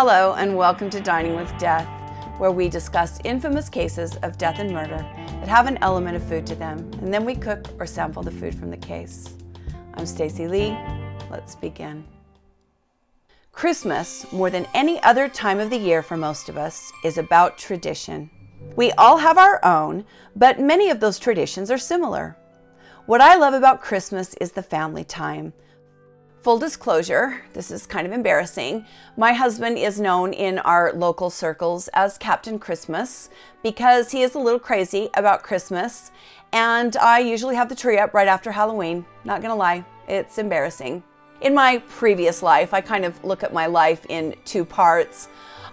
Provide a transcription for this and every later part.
Hello and welcome to Dining with Death, where we discuss infamous cases of death and murder that have an element of food to them, and then we cook or sample the food from the case. I'm Stacy Lee. Let's begin. Christmas, more than any other time of the year for most of us, is about tradition. We all have our own, but many of those traditions are similar. What I love about Christmas is the family time. Full disclosure, this is kind of embarrassing. My husband is known in our local circles as Captain Christmas because he is a little crazy about Christmas, and I usually have the tree up right after Halloween. Not gonna lie, it's embarrassing. In my previous life, I kind of look at my life in two parts.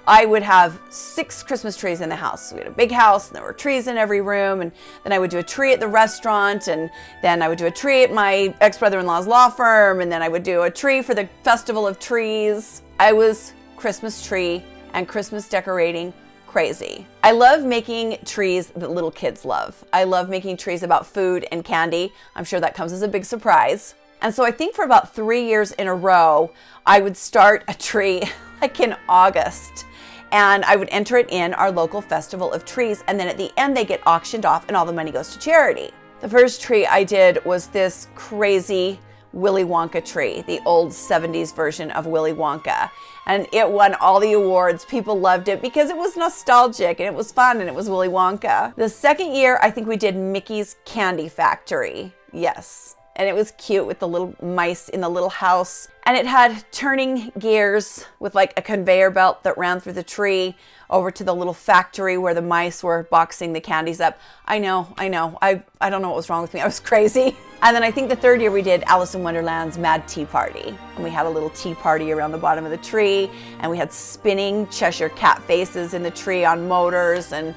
I would have 6 Christmas trees in the house. We had a big house and there were trees in every room, and then I would do a tree at the restaurant, and then I would do a tree at my ex-brother-in-law's law firm, and then I would do a tree for the Festival of Trees. I was Christmas tree and Christmas decorating crazy. I love making trees that little kids love. I love making trees about food and candy. I'm sure that comes as a big surprise. And so I think for about 3 years in a row, I would start a tree like in August. And I would enter it in our local Festival of Trees, and then at the end they get auctioned off and all the money goes to charity. The first tree I did was this crazy Willy Wonka tree, the old 70s version of Willy Wonka. And it won all the awards. People loved it because it was nostalgic and it was fun and it was Willy Wonka. The second year, I think we did Mickey's Candy Factory. Yes. And it was cute with the little mice in the little house. And it had turning gears with like a conveyor belt that ran through the tree over to the little factory where the mice were boxing the candies up. I know. I don't know what was wrong with me. I was crazy. And then I think the third year we did Alice in Wonderland's Mad Tea Party. And we had a little tea party around the bottom of the tree. And we had spinning Cheshire cat faces in the tree on motors. And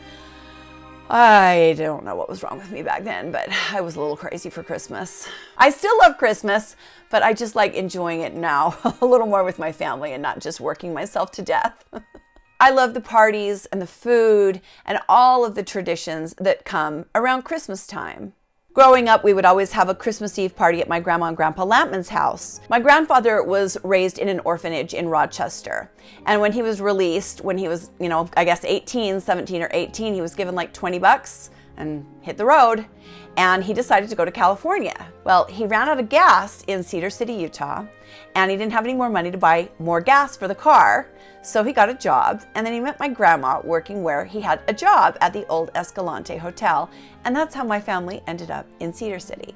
I don't know what was wrong with me back then, but I was a little crazy for Christmas. I still love Christmas, but I just like enjoying it now a little more with my family and not just working myself to death. I love the parties and the food and all of the traditions that come around Christmas time. Growing up, we would always have a Christmas Eve party at my grandma and grandpa Lampman's house. My grandfather was raised in an orphanage in Rochester. And when he was released, when he was, I guess 17 or 18, he was given like $20 and hit the road. And he decided to go to California. Well, he ran out of gas in Cedar City, Utah, and he didn't have any more money to buy more gas for the car. So he got a job, and then he met my grandma working where he had a job at the old Escalante Hotel, and that's how my family ended up in Cedar City.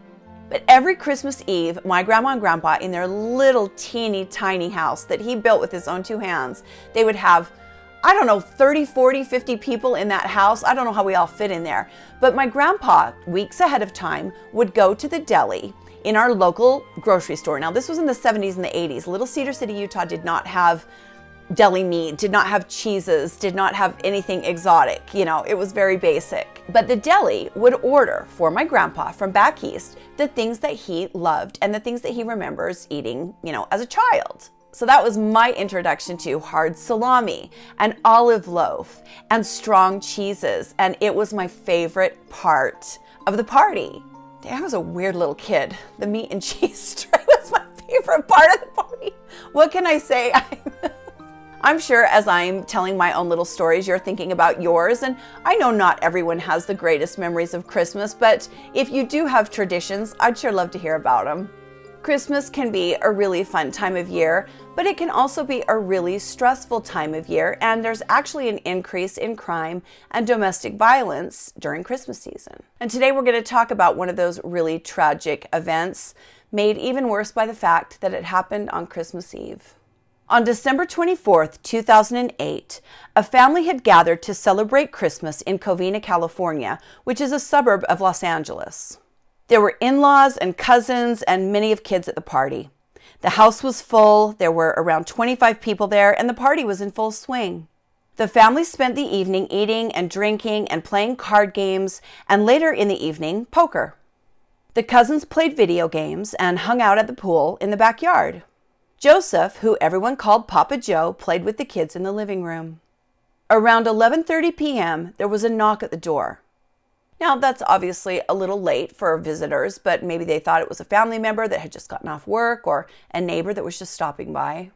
But every Christmas Eve, my grandma and grandpa, in their little teeny tiny house that he built with his own 2 hands, they would have 30, 40, 50 people in that house. I don't know how we all fit in there. But my grandpa, weeks ahead of time, would go to the deli in our local grocery store. Now, this was in the 70s and the 80s. Little Cedar City, Utah did not have deli meat, did not have cheeses, did not have anything exotic. It was very basic. But the deli would order for my grandpa from back east the things that he loved and the things that he remembers eating, as a child. So that was my introduction to hard salami and olive loaf and strong cheeses. And it was my favorite part of the party. I was a weird little kid. The meat and cheese tray was my favorite part of the party. What can I say? I'm sure as I'm telling my own little stories, you're thinking about yours. And I know not everyone has the greatest memories of Christmas, but if you do have traditions, I'd sure love to hear about them. Christmas can be a really fun time of year, but it can also be a really stressful time of year, and there's actually an increase in crime and domestic violence during Christmas season. And today we're going to talk about one of those really tragic events, made even worse by the fact that it happened on Christmas Eve. On December 24th, 2008, a family had gathered to celebrate Christmas in Covina, California, which is a suburb of Los Angeles. There were in-laws and cousins and many of kids at the party. The house was full, there were around 25 people there, and the party was in full swing. The family spent the evening eating and drinking and playing card games, and later in the evening, poker. The cousins played video games and hung out at the pool in the backyard. Joseph, who everyone called Papa Joe, played with the kids in the living room. Around 11:30 p.m., there was a knock at the door. Now, that's obviously a little late for visitors, but maybe they thought it was a family member that had just gotten off work or a neighbor that was just stopping by.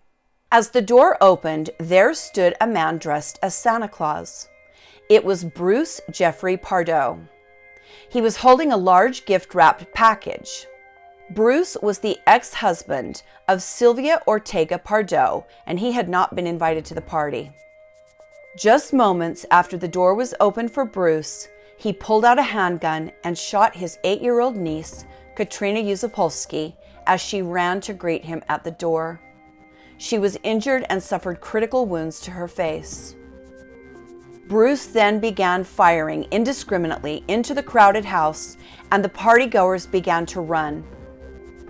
As the door opened, there stood a man dressed as Santa Claus. It was Bruce Jeffrey Pardo. He was holding a large gift-wrapped package. Bruce was the ex-husband of Sylvia Ortega Pardo, and he had not been invited to the party. Just moments after the door was opened for Bruce, he pulled out a handgun and shot his 8-year-old niece, Katrina Yuzopolsky, as she ran to greet him at the door. She was injured and suffered critical wounds to her face. Bruce then began firing indiscriminately into the crowded house, and the partygoers began to run.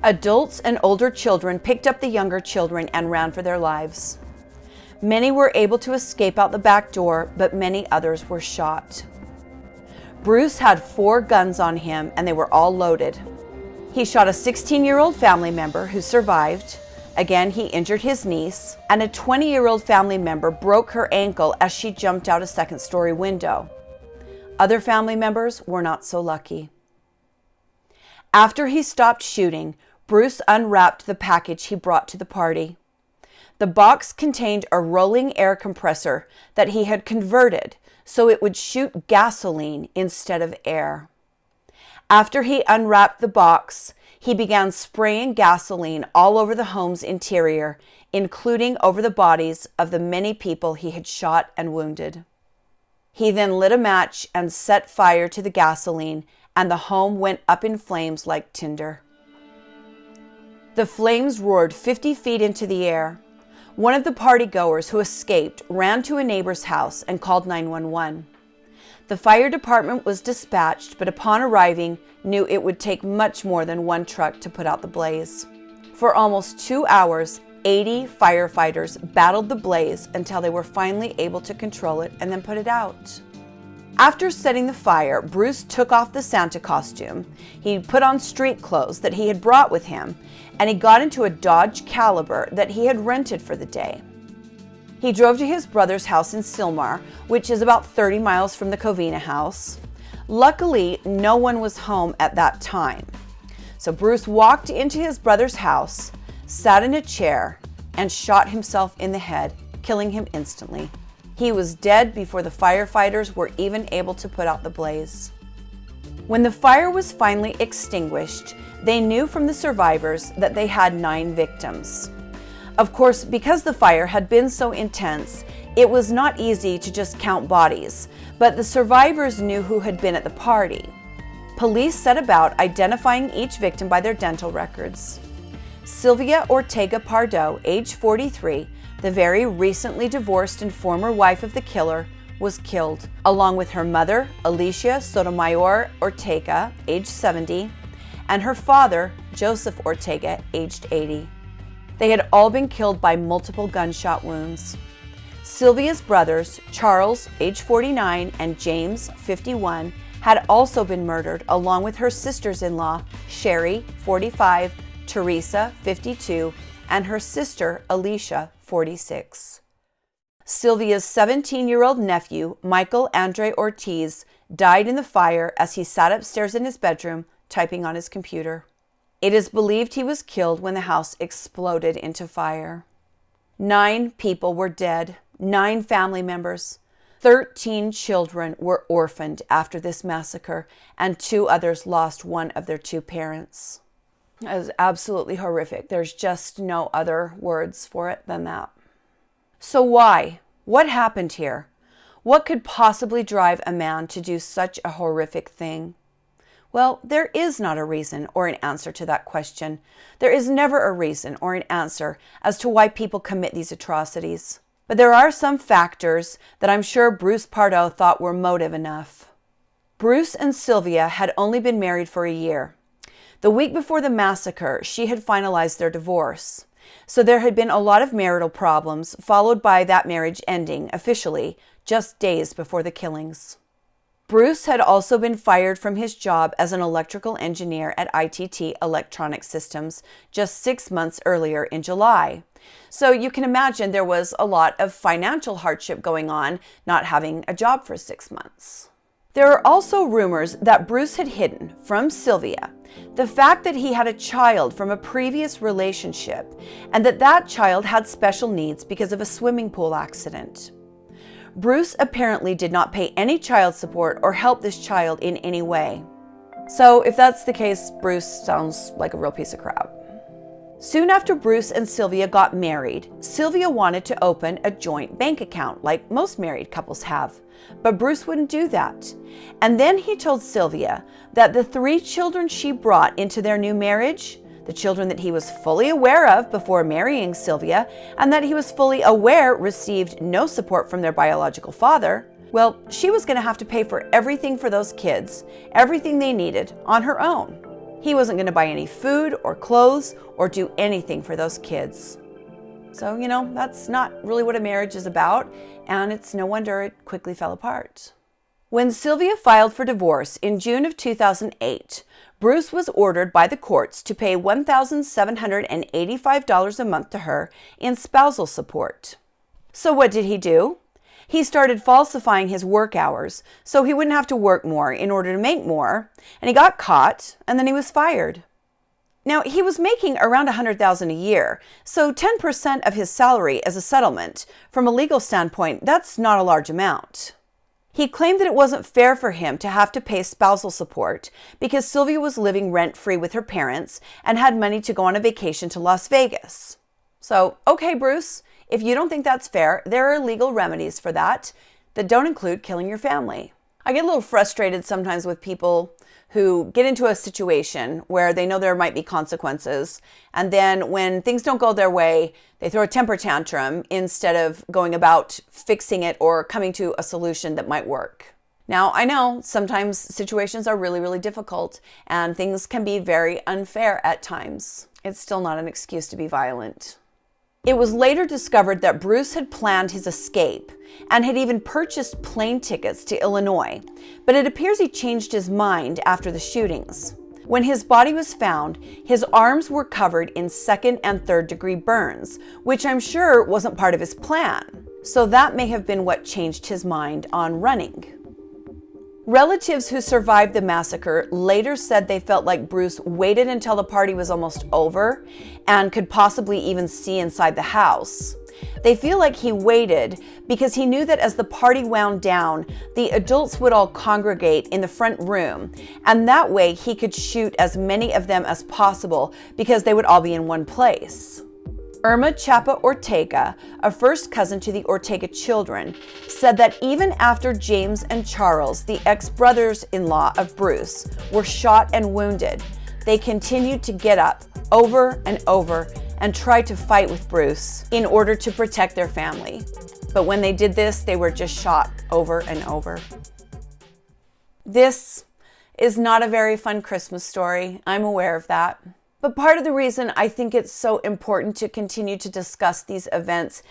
Adults and older children picked up the younger children and ran for their lives. Many were able to escape out the back door, but many others were shot. Bruce had 4 guns on him, and they were all loaded. He shot a 16-year-old family member who survived. Again, he injured his niece, and a 20-year-old family member broke her ankle as she jumped out a second-story window. Other family members were not so lucky. After he stopped shooting, Bruce unwrapped the package he brought to the party. The box contained a rolling air compressor that he had converted so it would shoot gasoline instead of air. After he unwrapped the box, he began spraying gasoline all over the home's interior, including over the bodies of the many people he had shot and wounded. He then lit a match and set fire to the gasoline, and the home went up in flames like tinder. The flames roared 50 feet into the air. One of the partygoers who escaped ran to a neighbor's house and called 911. The fire department was dispatched, but upon arriving, knew it would take much more than one truck to put out the blaze. For almost 2 hours, 80 firefighters battled the blaze until they were finally able to control it and then put it out. After setting the fire, Bruce took off the Santa costume. He put on street clothes that he had brought with him, and he got into a Dodge Caliber that he had rented for the day. He drove to his brother's house in Sylmar, which is about 30 miles from the Covina house. Luckily, no one was home at that time. So Bruce walked into his brother's house, sat in a chair, and shot himself in the head, killing him instantly. He was dead before the firefighters were even able to put out the blaze. When the fire was finally extinguished, they knew from the survivors that they had 9 victims. Of course, because the fire had been so intense, it was not easy to just count bodies, but the survivors knew who had been at the party. Police set about identifying each victim by their dental records. Sylvia Ortega Pardo, age 43, the very recently divorced and former wife of the killer, was killed, along with her mother, Alicia Sotomayor Ortega, age 70, and her father, Joseph Ortega, aged 80. They had all been killed by multiple gunshot wounds. Sylvia's brothers, Charles, age 49, and James, 51, had also been murdered, along with her sisters-in-law, Sherry, 45, Teresa, 52, and her sister, Alicia, 46. Sylvia's 17-year-old nephew, Michael Andre Ortiz, died in the fire as he sat upstairs in his bedroom typing on his computer. It is believed he was killed when the house exploded into fire. 9 people were dead, 9 family members. 13 children were orphaned after this massacre, and 2 others lost one of their 2 parents. It was absolutely horrific. There's just no other words for it than that. So why? What happened here? What could possibly drive a man to do such a horrific thing? Well, there is not a reason or an answer to that question. There is never a reason or an answer as to why people commit these atrocities. But there are some factors that I'm sure Bruce Pardo thought were motive enough. Bruce and Sylvia had only been married for a year. The week before the massacre, she had finalized their divorce. So there had been a lot of marital problems, followed by that marriage ending officially just days before the killings. Bruce had also been fired from his job as an electrical engineer at ITT Electronic Systems just 6 months earlier in July. So you can imagine there was a lot of financial hardship going on, not having a job for 6 months. There are also rumors that Bruce had hidden from Sylvia the fact that he had a child from a previous relationship and that that child had special needs because of a swimming pool accident. Bruce apparently did not pay any child support or help this child in any way. So if that's the case, Bruce sounds like a real piece of crap. Soon after Bruce and Sylvia got married, Sylvia wanted to open a joint bank account like most married couples have, but Bruce wouldn't do that. And then he told Sylvia that the 3 children she brought into their new marriage, the children that he was fully aware of before marrying Sylvia, and that he was fully aware received no support from their biological father, well, she was going to have to pay for everything for those kids, everything they needed, on her own. He wasn't going to buy any food or clothes or do anything for those kids. So, that's not really what a marriage is about, and it's no wonder it quickly fell apart. When Sylvia filed for divorce in June of 2008, Bruce was ordered by the courts to pay $1,785 a month to her in spousal support. So what did he do? He started falsifying his work hours so he wouldn't have to work more in order to make more, and he got caught, and then he was fired. Now, he was making around $100,000 a year, so 10% of his salary as a settlement. From a legal standpoint, that's not a large amount. He claimed that it wasn't fair for him to have to pay spousal support because Sylvia was living rent-free with her parents and had money to go on a vacation to Las Vegas. So, okay, Bruce, if you don't think that's fair, there are legal remedies for that don't include killing your family. I get a little frustrated sometimes with people who get into a situation where they know there might be consequences, and then when things don't go their way, they throw a temper tantrum instead of going about fixing it or coming to a solution that might work. Now, I know sometimes situations are really, really difficult, and things can be very unfair at times. It's still not an excuse to be violent. It was later discovered that Bruce had planned his escape and had even purchased plane tickets to Illinois, but it appears he changed his mind after the shootings. When his body was found, his arms were covered in 2nd and 3rd degree burns, which I'm sure wasn't part of his plan. So that may have been what changed his mind on running. Relatives who survived the massacre later said they felt like Bruce waited until the party was almost over and could possibly even see inside the house. They feel like he waited because he knew that as the party wound down, the adults would all congregate in the front room, and that way he could shoot as many of them as possible because they would all be in one place. Irma Chapa Ortega, a first cousin to the Ortega children, said that even after James and Charles, the ex-brothers-in-law of Bruce, were shot and wounded, they continued to get up over and over and try to fight with Bruce in order to protect their family. But when they did this, they were just shot over and over. This is not a very fun Christmas story. I'm aware of that. But part of the reason I think it's so important to continue to discuss these events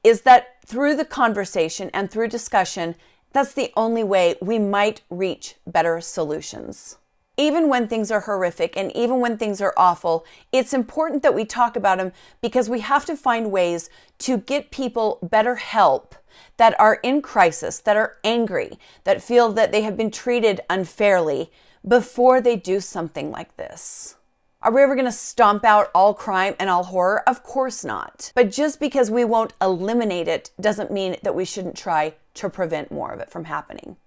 is that through the conversation and through discussion, that's the only way we might reach better solutions. Even when things are horrific and even when things are awful, it's important that we talk about them because we have to find ways to get people better help that are in crisis, that are angry, that feel that they have been treated unfairly before they do something like this. Are we ever going to stomp out all crime and all horror? Of course not. But just because we won't eliminate it doesn't mean that we shouldn't try to prevent more of it from happening.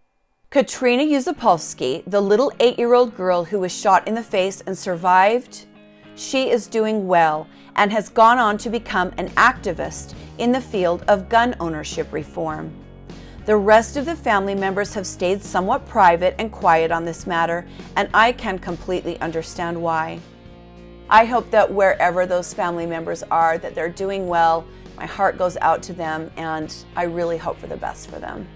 Katrina Yuzopolsky, the little 8-year-old girl who was shot in the face and survived, she is doing well and has gone on to become an activist in the field of gun ownership reform. The rest of the family members have stayed somewhat private and quiet on this matter, and I can completely understand why. I hope that wherever those family members are, that they're doing well. My heart goes out to them, and I really hope for the best for them.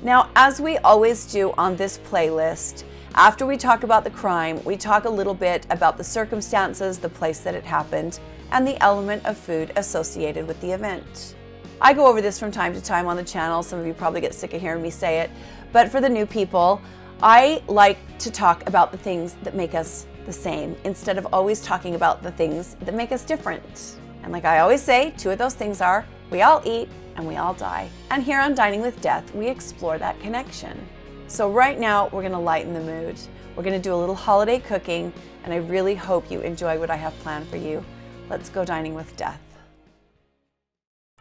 Now, as we always do on this playlist, after we talk about the crime, we talk a little bit about the circumstances, the place that it happened, and the element of food associated with the event. I go over this from time to time on the channel. Some of you probably get sick of hearing me say it, but for the new people, I like to talk about the things that make us the same instead of always talking about the things that make us different. And like I always say, 2 of those things are we all eat and we all die. And here on Dining with Death, we explore that connection. So right now we're gonna lighten the mood. We're gonna do a little holiday cooking, and I really hope you enjoy what I have planned for you. Let's go dining with Death.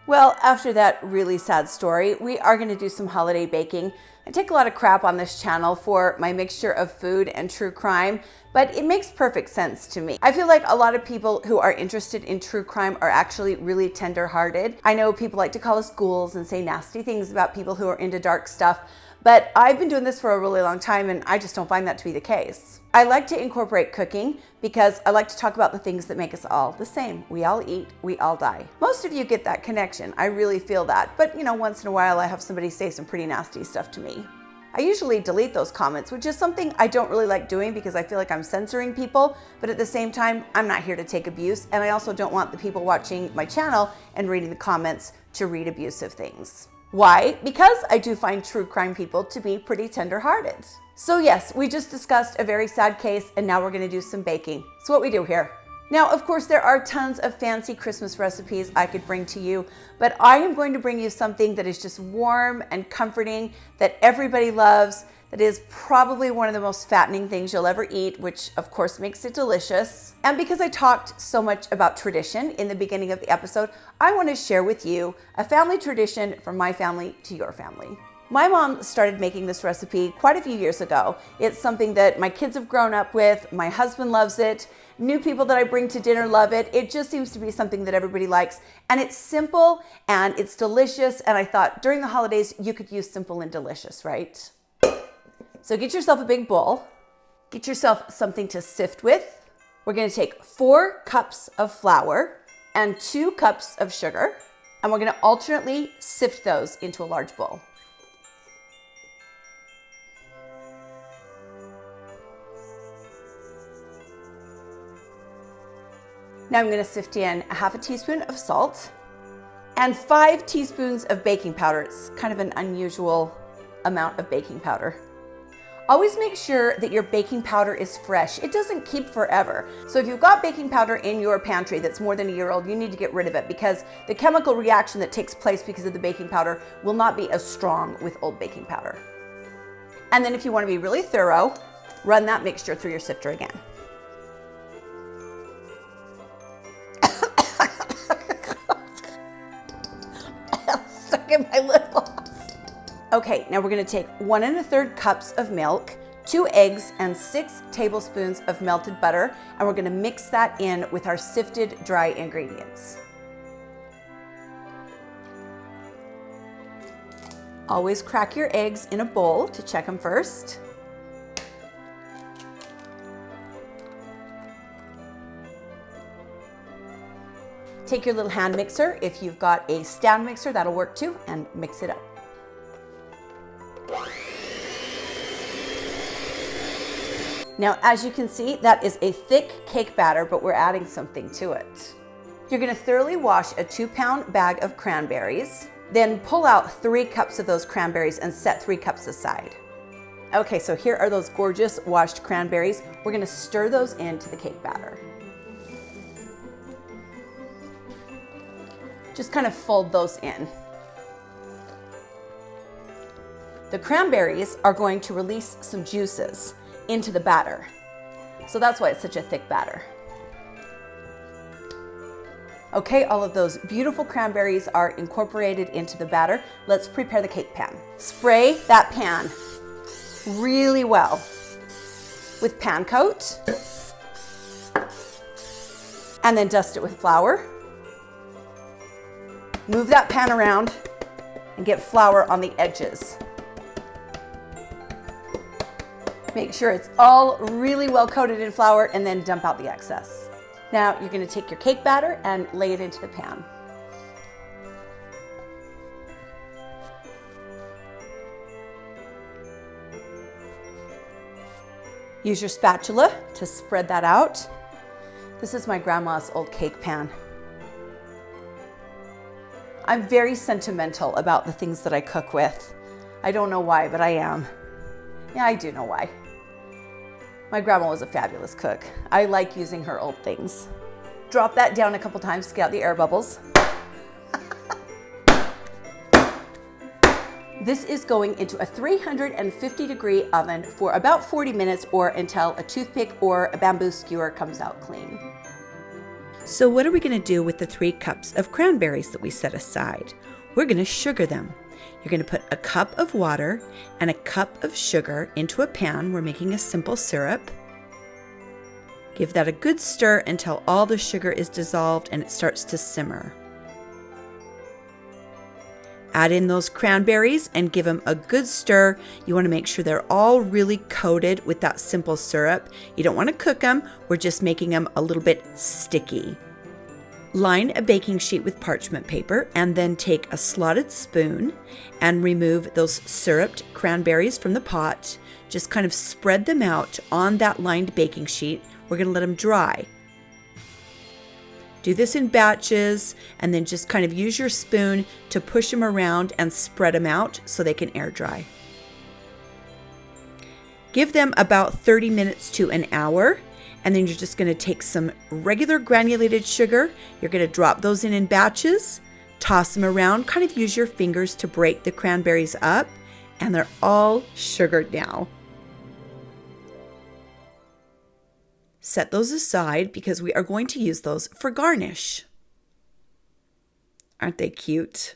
Well, after that really sad story, we are gonna do some holiday baking. I take a lot of crap on this channel for my mixture of food and true crime, but it makes perfect sense to me. I feel like a lot of people who are interested in true crime are actually really tender-hearted. I know people like to call us ghouls and say nasty things about people who are into dark stuff, but I've been doing this for a really long time and I just don't find that to be the case. I like to incorporate cooking because I like to talk about the things that make us all the same. We all eat, we all die. Most of you get that connection. I really feel that. But you know, once in a while I have somebody say some pretty nasty stuff to me. I usually delete those comments, which is something I don't really like doing because I feel like I'm censoring people, but at the same time, I'm not here to take abuse, and I also don't want the people watching my channel and reading the comments to read abusive things. Why? Because I do find true crime people to be pretty tender-hearted. So yes, we just discussed a very sad case, and now we're gonna do some baking. It's what we do here. Now, of course, there are tons of fancy Christmas recipes I could bring to you, but I am going to bring you something that is just warm and comforting, that everybody loves, that is probably one of the most fattening things you'll ever eat, which of course makes it delicious. And because I talked so much about tradition in the beginning of the episode, I want to share with you a family tradition from my family to your family. My mom started making this recipe quite a few years ago. It's something that my kids have grown up with, my husband loves it, new people that I bring to dinner love it. It just seems to be something that everybody likes. And it's simple and it's delicious. And I thought during the holidays, you could use simple and delicious, right? So get yourself a big bowl. Get yourself something to sift with. We're gonna take 4 cups of flour and 2 cups of sugar. And we're gonna alternately sift those into a large bowl. Now I'm going to sift in 1/2 teaspoon of salt and 5 teaspoons of baking powder. It's kind of an unusual amount of baking powder. Always make sure that your baking powder is fresh. It doesn't keep forever. So if you've got baking powder in your pantry that's more than a year old, you need to get rid of it because the chemical reaction that takes place because of the baking powder will not be as strong with old baking powder. And then if you want to be really thorough, run that mixture through your sifter again. In my lip gloss. Okay, now we're gonna take 1 1/3 cups of milk, 2 eggs, and 6 tablespoons of melted butter, and we're gonna mix that in with our sifted dry ingredients. Always crack your eggs in a bowl to check them first. Take your little hand mixer, if you've got a stand mixer, that'll work too, and mix it up. Now, as you can see, that is a thick cake batter, but we're adding something to it. You're gonna thoroughly wash a 2-pound bag of cranberries, then pull out 3 cups of those cranberries and set 3 cups aside. Okay, so here are those gorgeous washed cranberries. We're gonna stir those into the cake batter. Just kind of fold those in. The cranberries are going to release some juices into the batter. So that's why it's such a thick batter. Okay, all of those beautiful cranberries are incorporated into the batter. Let's prepare the cake pan. Spray that pan really well with pan coat and then dust it with flour. Move that pan around and get flour on the edges. Make sure it's all really well coated in flour and then dump out the excess. Now you're going to take your cake batter and lay it into the pan. Use your spatula to spread that out. This is my grandma's old cake pan. I'm very sentimental about the things that I cook with. I don't know why, but I am. Yeah, I do know why. My grandma was a fabulous cook. I like using her old things. Drop that down a couple times to get out the air bubbles. This is going into a 350-degree oven for about 40 minutes or until a toothpick or a bamboo skewer comes out clean. So what are we going to do with the 3 cups of cranberries that we set aside? We're going to sugar them. You're going to put a cup of water and a cup of sugar into a pan. We're making a simple syrup. Give that a good stir until all the sugar is dissolved and it starts to simmer. Add in those cranberries and give them a good stir. You want to make sure they're all really coated with that simple syrup. You don't want to cook them. We're just making them a little bit sticky. Line a baking sheet with parchment paper and then take a slotted spoon and remove those syruped cranberries from the pot. Just kind of spread them out on that lined baking sheet. We're going to let them dry. Do this in batches and then just kind of use your spoon to push them around and spread them out so they can air dry. Give them about 30 minutes to an hour. And then you're just going to take some regular granulated sugar. You're going to drop those in batches, toss them around, kind of use your fingers to break the cranberries up, and they're all sugared now. Set those aside because we are going to use those for garnish. Aren't they cute?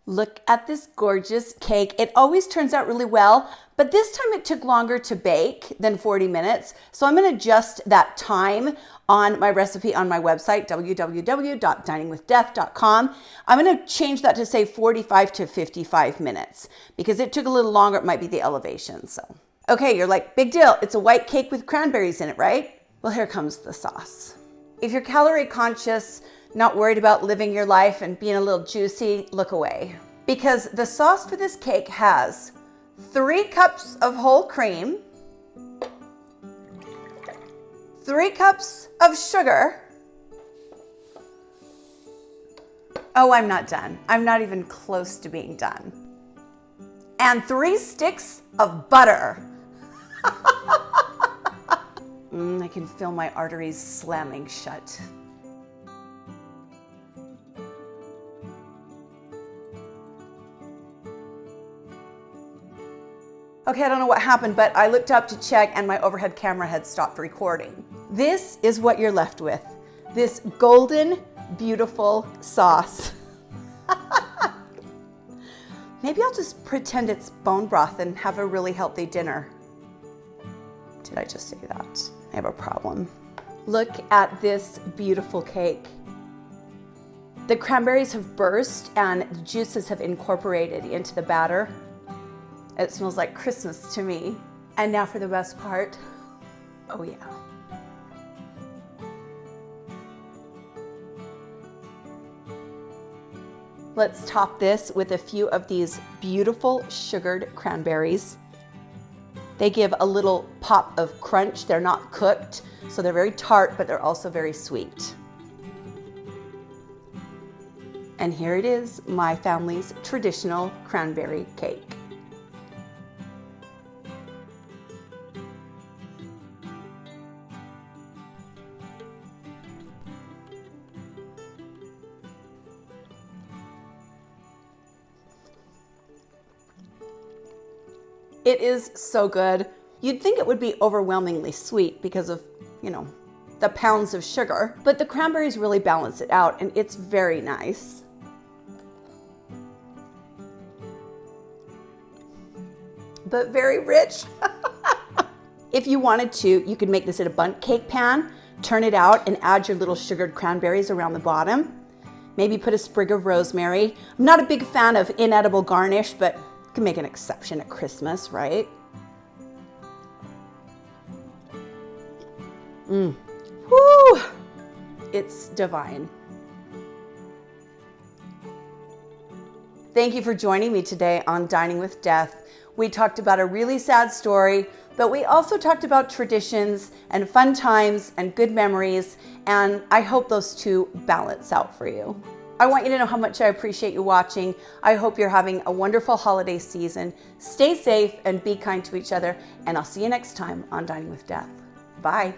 Look at this gorgeous cake. It always turns out really well, but this time it took longer to bake than 40 minutes. So I'm going to adjust that time on my recipe on my website, www.diningwithdeath.com. I'm going to change that to say 45 to 55 minutes because it took a little longer. It might be the elevation. So, okay, you're like, big deal. It's a white cake with cranberries in it, right? Well, here comes the sauce. If you're calorie conscious, not worried about living your life and being a little juicy, look away. Because the sauce for this cake has 3 cups of whole cream, 3 cups of sugar. Oh, I'm not done. I'm not even close to being done. And 3 sticks of butter. I can feel my arteries slamming shut. Okay, I don't know what happened, but I looked up to check and my overhead camera had stopped recording. This is what you're left with. This golden, beautiful sauce. Maybe I'll just pretend it's bone broth and have a really healthy dinner. Did I just say that? I have a problem. Look at this beautiful cake. The cranberries have burst and the juices have incorporated into the batter. It smells like Christmas to me. And now for the best part. Oh yeah. Let's top this with a few of these beautiful sugared cranberries. They give a little pop of crunch. They're not cooked, so they're very tart, but they're also very sweet. And here it is, my family's traditional cranberry cake. It is so good. You'd think it would be overwhelmingly sweet because of, the pounds of sugar, but the cranberries really balance it out and it's very nice. But very rich. If you wanted to, you could make this in a bundt cake pan, turn it out and add your little sugared cranberries around the bottom. Maybe put a sprig of rosemary. I'm not a big fan of inedible garnish, but can make an exception at Christmas, right? Woo! It's divine. Thank you for joining me today on Dining with Death. We talked about a really sad story, but we also talked about traditions and fun times and good memories, and I hope those two balance out for you. I want you to know how much I appreciate you watching. I hope you're having a wonderful holiday season. Stay safe and be kind to each other, and I'll see you next time on Dining with Death. Bye.